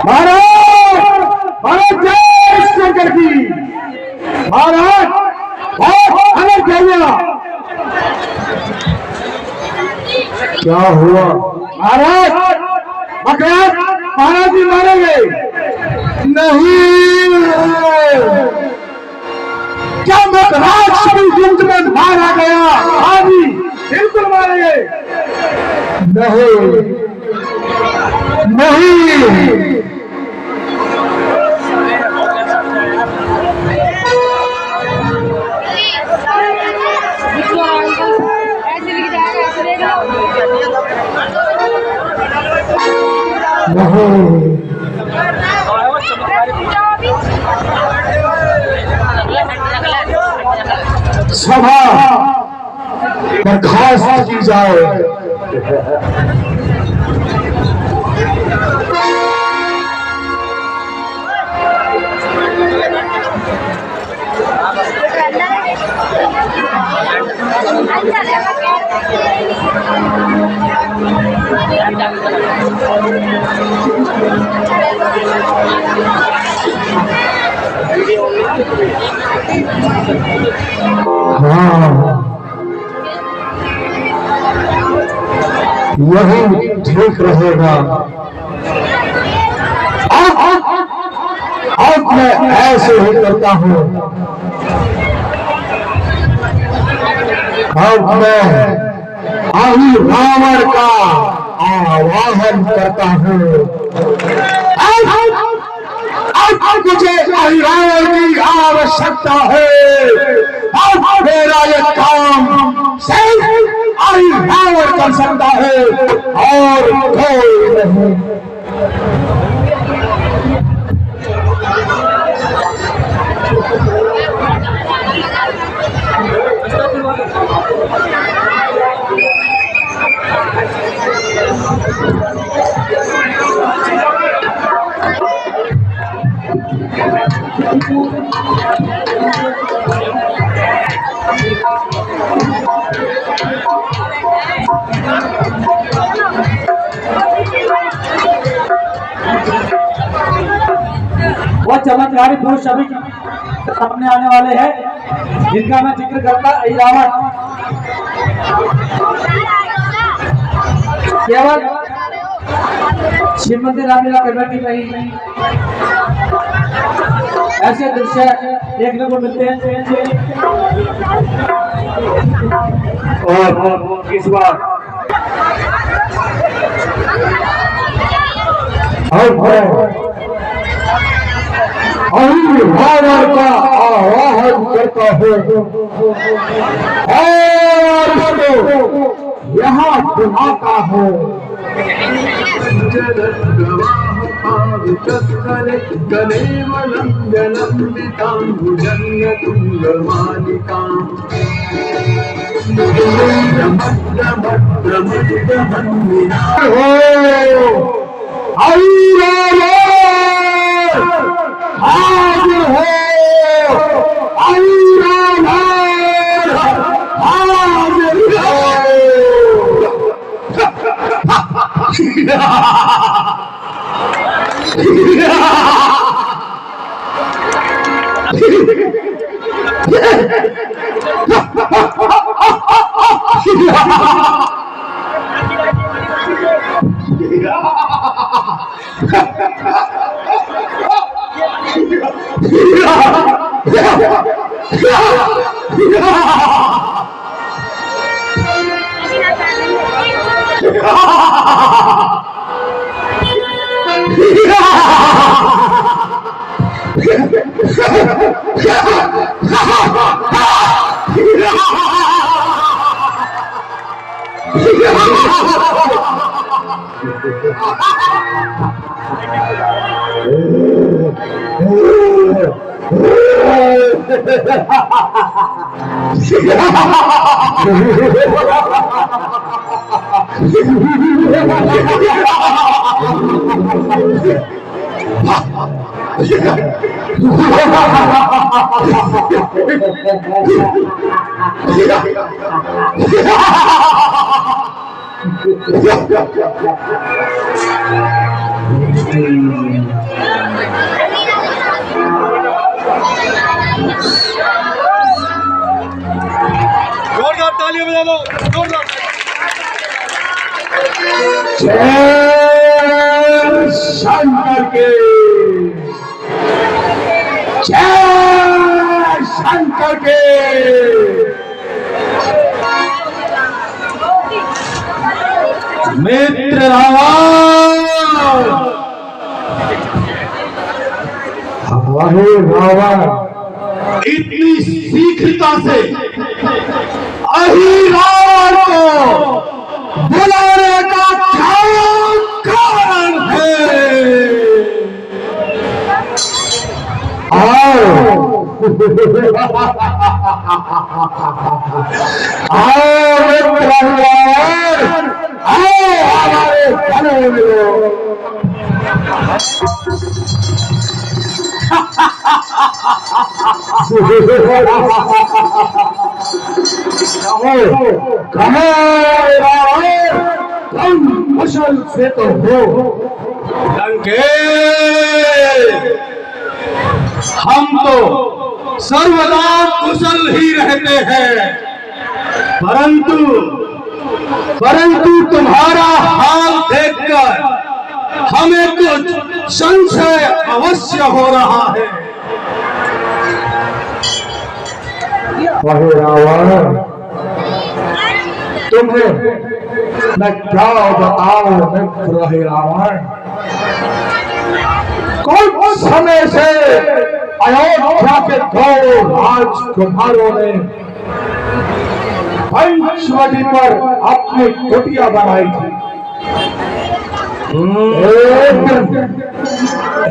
महाराज महाराज जय शंकर की महाराज बहुत अलग गया। क्या हुआ महाराज? महाराज जी मारे गए? नहीं, क्या मकराज सभी युद्ध में मारा गया? हाँ जी बिल्कुल मारे गए। नहीं नहीं, सभा बर्खास्त की जाए। यही ठीक रहेगा। अब मैं ऐसे ही करता हूँ। अब मैं आही रावण का आवाहन करता हूँ। अब मुझे आही रावण की आवश्यकता है। अब मेरा ये काम सिर्फ आही रावण कर सकता है और कोई नहीं। वह चमत्कारी पुरुष अभी सामने आने वाले हैं जिनका मैं जिक्र करता रावण। केवल श्रीमती रानीला कमेटी में ही ऐसे दृश्य देखने को मिलते हैं। और इस बार रावण का आवाहन करता है और उसको यहाँ बुलाता है। हाजिर हो जोरदार तालियां बजा दो, जोरदार। जय शंकर के, जय शंकर के। मित्र रावण, हे रावण, इतनी शीघ्रता से अहिरावण को बुलाने का क्या कारण है? आओ आओ मित्र रावण, आओ हमारे घरों में लो। कहो रावण, तुम कुशल से तो हो, लंकेश, हम तो सर्वदा कुशल ही रहते हैं, परंतु तुम्हारा हाल देखकर हमें कुछ संशय अवश्य हो रहा है। हे रावण, तुम्हें मैं क्या बताऊं मित्र हे रावण। कुछ समय से अयोध्या के दो राजकुमारों ने पंचवटी पर अपनी कुटिया बनाई थी।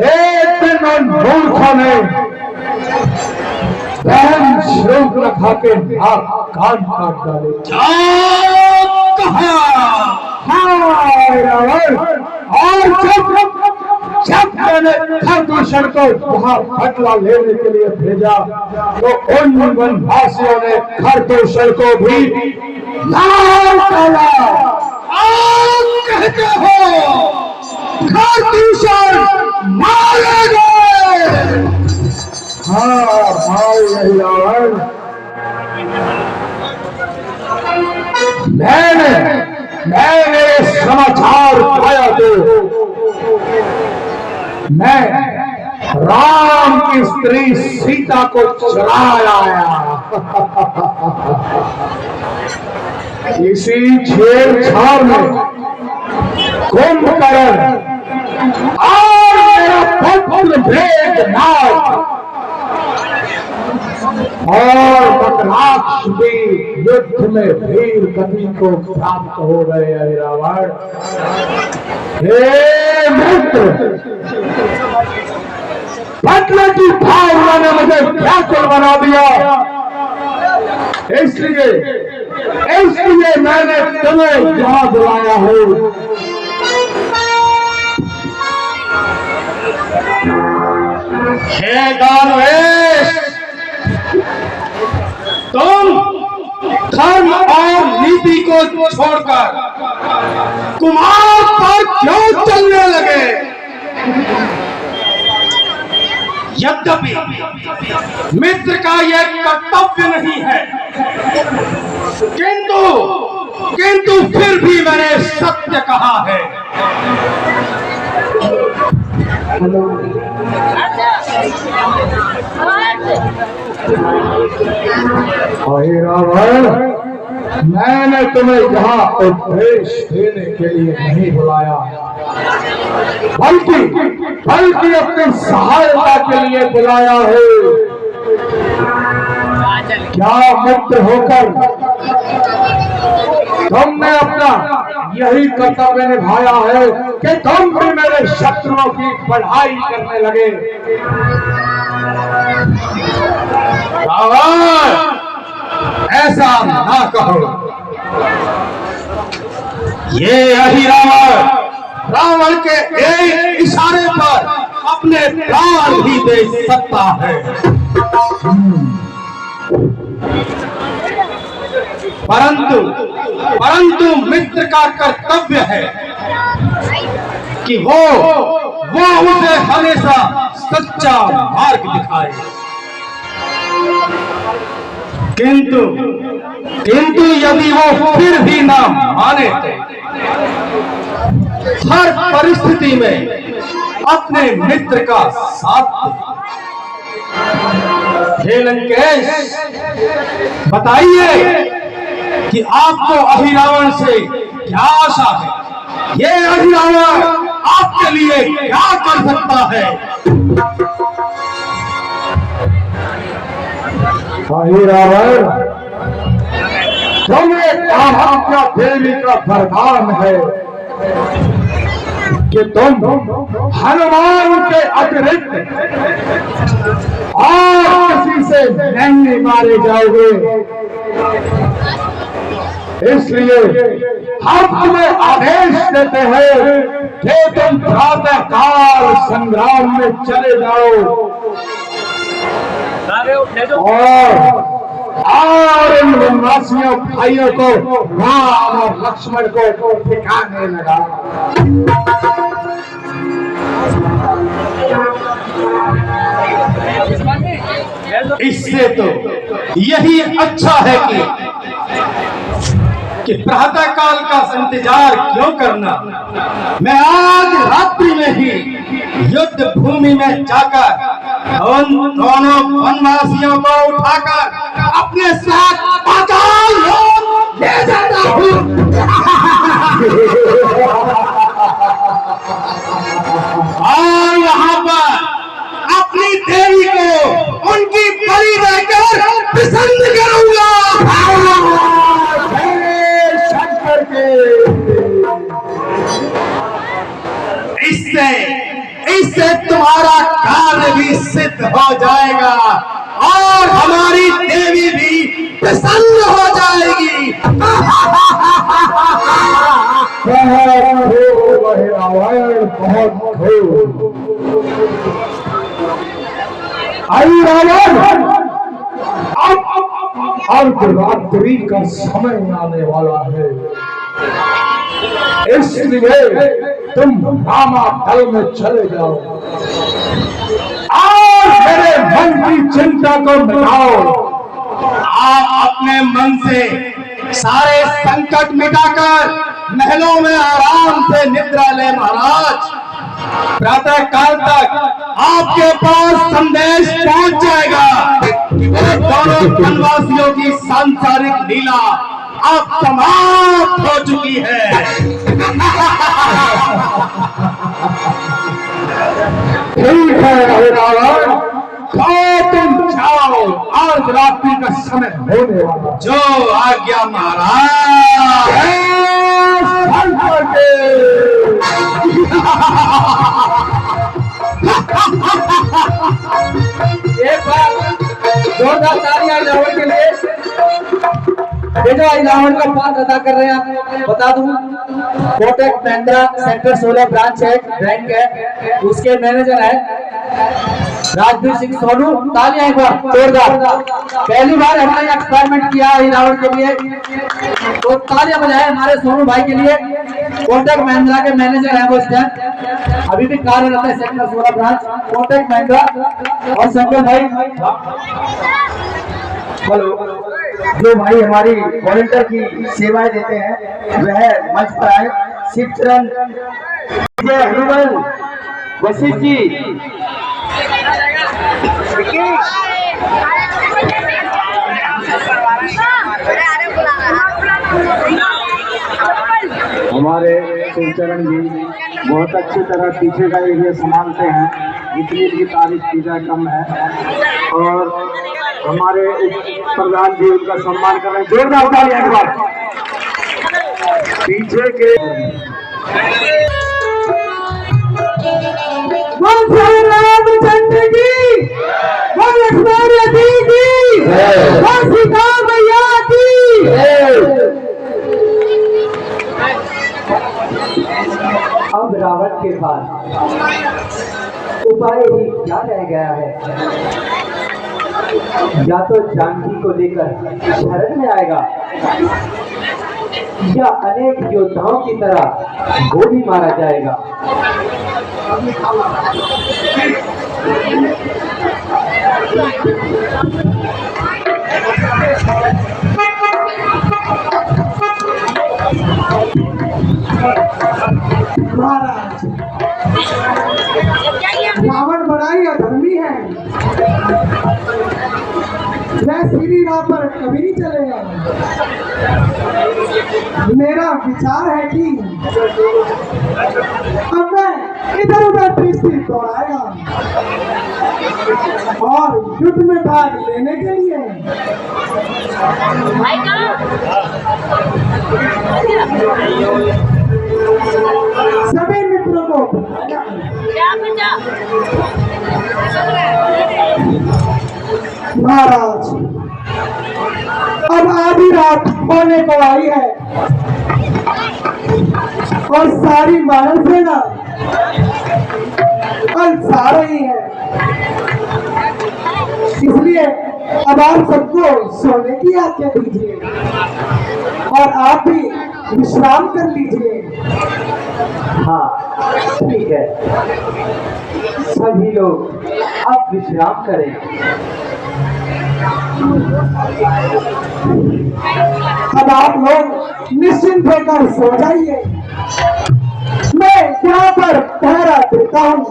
एक दिन उन मूर्खों ने बहन श्रृंखला के नाक कान काट डाले। और जब मैंने खरदूषण को वहां बदला लेने के लिए भेजा तो उन वनवासियों ने खरदूषण को भी लाल डाला। आप कहते हो खरदूषण मारे गए? हाँ भाई रावण, मैंने समाचार पाया तो मैं राम की स्त्री सीता को चुराया आया। इसी छेड़छाड़ में कुंभकर्ण और मेरा पुत्र मेघनाद और बदराक्ष भी युद्ध में वीर गति को प्राप्त हो गए। रावण, हे मित्र, बदले की भावना ने मुझे व्याकुल बना दिया, इसलिए मैंने तुम्हें यहाँ बुलाया हूँ। हे दानवेश, तुम धर्म और नीति को छोड़कर कुमार पर क्यों चलने लगे? यद्यपि मित्र का यह कर्तव्य नहीं है, किंतु फिर भी मैंने सत्य कहा है। रावण, मैंने तुम्हें यहाँ उपदेश देने के लिए नहीं बुलाया, बल्कि अपनी सहायता के लिए बुलाया है। क्या मुक्त होकर तुमने अपना यही कर्तव्य निभाया है कि तुम भी मेरे शत्रुओं की पढ़ाई करने लगे? रावण, ऐसा ना कहो। ये रावण के एक इशारे पर अपने प्राण ही दे सकता है, परंतु मित्र का कर्तव्य है कि वो वो उसे हमेशा सच्चा मार्ग दिखाए। किंतु यदि वो फिर भी ना माने तो हर परिस्थिति में अपने मित्र का साथ दे। हे लंकेश, बताइए कि आपको अहिरावण से क्या आशा है? ये अहिरावण आपके लिए क्या कर सकता है? अहिरावण, तुम्हें कामाख्या देवी का वरदान है कि तुम हनुमान के अतिरिक्त और किसी से नहीं मारे जाओगे। इसलिए हम तुम्हें आदेश देते हैं कि तुम प्रातः काल संग्राम में चले जाओ और इन वनवासियों भाइयों को, राम और लक्ष्मण को ठिकाने लगा। इससे तो यही अच्छा है कि प्रातः काल का इंतजार क्यों करना। मैं आज रात्रि में ही युद्ध भूमि में जाकर उन दोनों वनवासियों को उठाकर अपने साथ पाताल लोक ले जाता हूँ। और वहां पर अपनी देवी को उनकी बलि देकर प्रसन्न करूंगा। इससे तुम्हारा कार्य भी सिद्ध हो जाएगा और हमारी देवी भी प्रसन्न हो जाएगी। बहुत खूब। अहिरावण, अब रात्रि का समय आने वाला है, इसलिए तुम रामादल में चले जाओ और मेरे मन की चिंता को मिटाओ। आप अपने मन से सारे संकट मिटाकर महलों में आराम से निद्रा ले महाराज। प्रातः काल तक आपके पास संदेश पहुंच जाएगा। दोनों वनवासियों की सांसारिक लीला अब समाप्त हो चुकी है। ठीक है अहिरावण, तुम जाओ, आज रात्रि का समय होने वाला। जो आज्ञा महाराज। एक बार जोरदार तालियां रावण के लिए। ये जो रावण का पाठ अदा कर रहे हैं, आप बता दूं, कोटक महिंद्रा सेक्टर 16 ब्रांच है, बैंक है, उसके मैनेजर है राजवीर सिंह सोनू। तालियां एक बार जोरदार। पहली बार हमने एक्सपेरिमेंट किया है रावण के लिए, तो तालियां बजाएं हमारे सोनू भाई के लिए। कोटक महिंद्रा के मैनेजर है वो, इस टाइम अभी भी कार्यरत है सेक्टर 16 ब्रांच कोटक महिंद्रा। और संजय भाई, हेलो, जो भाई हमारी वॉलंटियर की सेवाएं देते हैं वह मंच पर आए। शिवचरण हनुमान वशिष्ठ जी, हमारे शिवचरण जी बहुत अच्छी तरह पीछे का एरिया संभालते हैं, इसलिए इनकी तारीफ की जाए कम है। और हमारे प्रधान जी उनका सम्मान कर रहे हैं, जोरदार तालियां एक बार। पीछे के रामचंद्र जी, लक्ष्मण जी की, सीता मैया की। अब रावण के पास उपाय ही क्या रह गया है? या तो जानकी को लेकर शरण में आएगा या अनेक योद्धाओं की तरह गोली मारा जाएगा। महाराज, रावण बड़ा ही अधर्मी है। वह सीधी राह पर कभी नहीं चलेगा। मेरा विचार है कि अब मैं इधर उधर दृष्टि दौड़ाएगा और युद्ध में भाग लेने के लिए सभी मित्रों को बुलाएगा। महाराज, अब आधी रात होने को आई है और सारी मानव सेना अलसा रही है, इसलिए अब आप सबको सोने की आज्ञा दीजिए और आप भी विश्राम कर लीजिए। हाँ ठीक है, सभी लोग अब विश्राम करें। अब आप लोग निश्चिंत होकर सो जाइए, मैं यहाँ पर पहरा देता हूँ।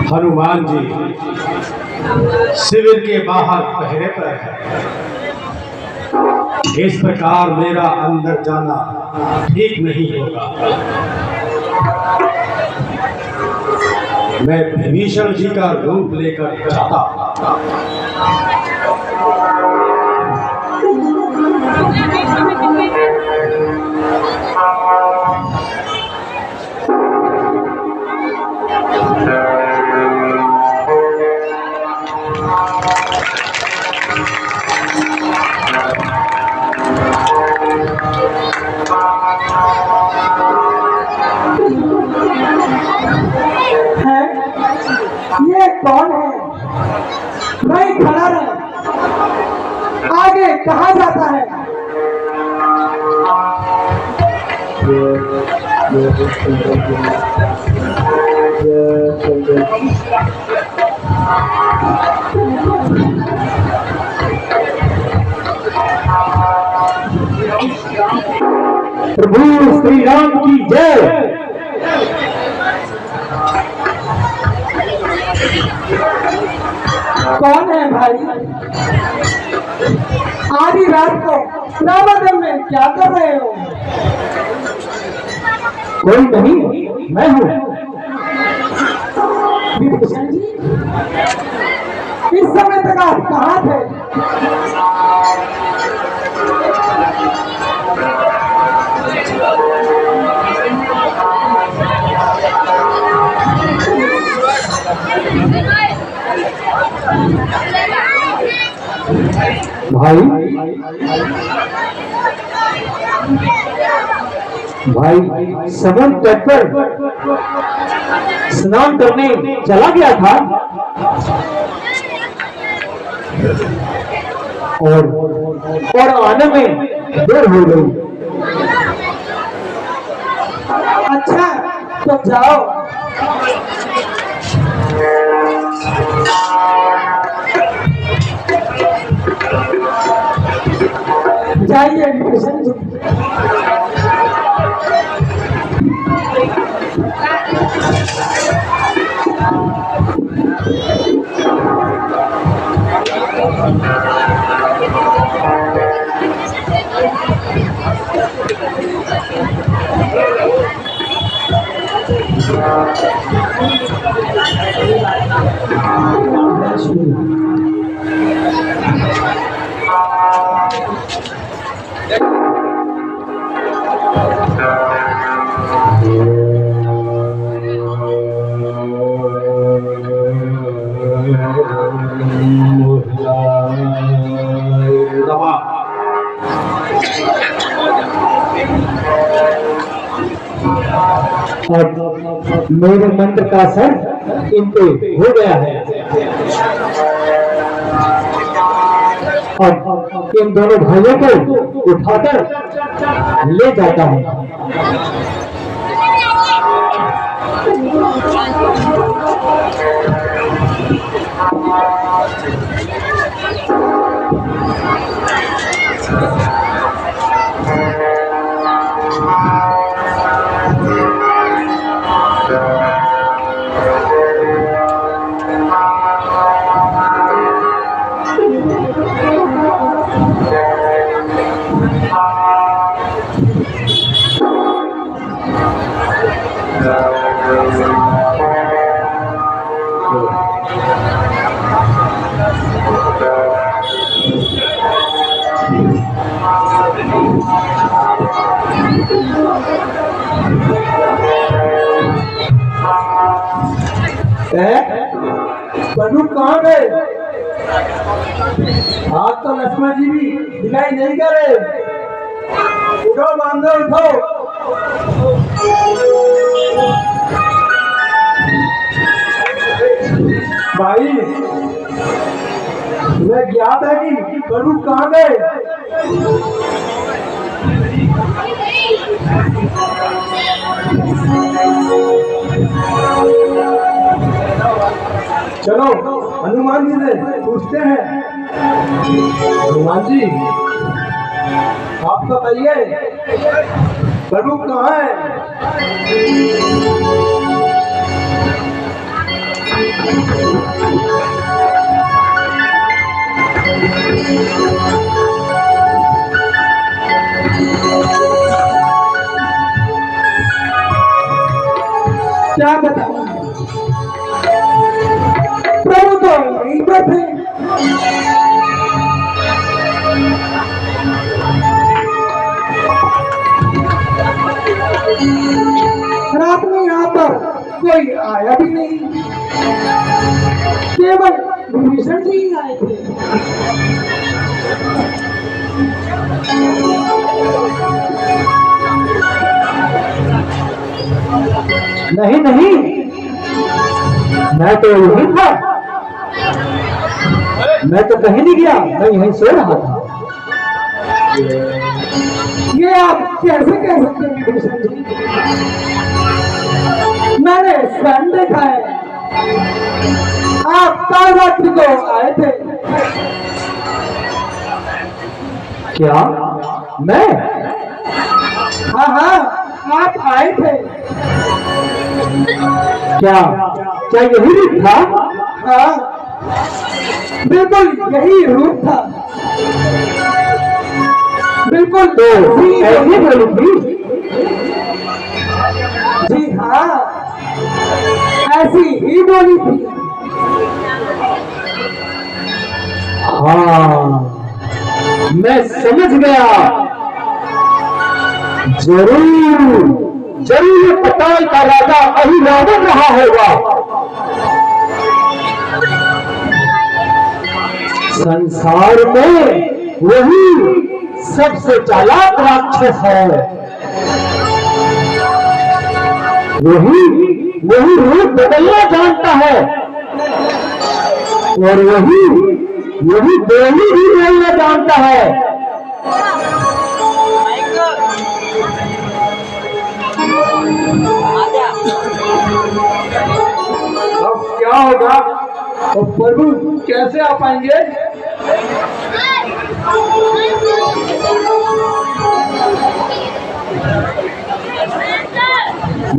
हनुमान जी शिविर के बाहर पहरे पर है। इस प्रकार मेरा अंदर जाना ठीक नहीं होगा। मैं विभीषण जी का रूप लेकर जाता है? ये कौन है? नहीं खड़ा रहे, आगे कहाँ जाता है? प्रभु श्री राम की जय। कौन है भाई? आधी रात को रावण में क्या कर रहे हो? कोई नहीं, मैं हूँ। विभीषण जी, इस समय तक आप कहाँ थे? भाई भाई समन तट पर स्नान करने चला गया था और आने में देर हो गई। अच्छा, तो जाओ। जाइए विभीषण जी। और मेरे मंत्र का असर इन पे हो गया है और इन दोनों भाइयों को उठाकर ले जाता हूँ। बंदूक कहाँ गए? आज तो लक्ष्मण जी भी दिखाई नहीं कर रहे। उठो बांधो, उठो। भाई, तुम्हें ज्ञात है कि बंदूक कहाँ गए? चलो हनुमान जी से पूछते हैं। हनुमान जी, आप बताइए बंदूक कहाँ है? क्या बताऊं? प्रभु तो यहीं पर थे। रात में यहाँ पर कोई आया भी नहीं, केवल विभीषण जी ही आए थे। नहीं नहीं, मैं तो यही था, मैं तो कहीं नहीं गया, मैं यहीं सो रहा था। ये आप कैसे कह सकते हैं विभीषण जी? मैंने स्वयं देखा है, आप कालरात्रि को आए थे। क्या मैं? हाँ हाँ, आप आए थे। क्या क्या यही रूप था? हाँ, बिल्कुल यही रूप था। बिल्कुल तो जी, ऐसी बोली थी। जी हाँ, ऐसी ही बोली थी। हाँ, मैं समझ गया। जरूर जरूर ये पताल का राजा अहिरावण रहा होगा। संसार में वही सबसे चालाक राक्षस है। वही रूप बदलना जानता है और वही बोली भी बोलना जानता है। अब क्या होगा? तो प्रभु कैसे आ पाएंगे?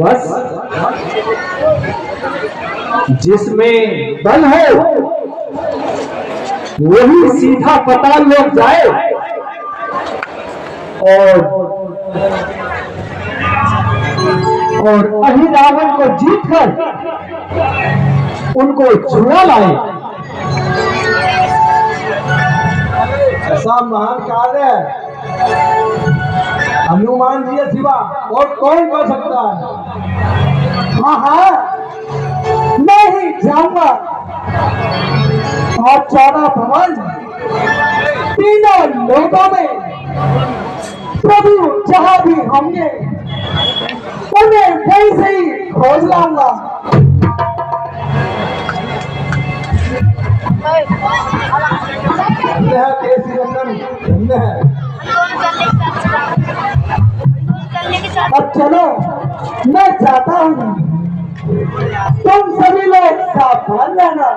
बस जिसमें बल है वही सीधा पताल लोग जाए और अहिरावण को जीतकर उनको छुड़ा लाए। ऐसा महान कार्य हनुमान जी के सिवा और कौन कर सकता है? हाँ हाँ, मैं ही जाऊंगा और 14 भवन तीनों लोगों में प्रभु जहां भी होंगे उन्हें वहीं से ही खोज लाऊंगा। धन्य है केसी नंदन, धन्य है। अब चलो, मैं जाता हूँ। तुम सभी लोग सावधान रहना।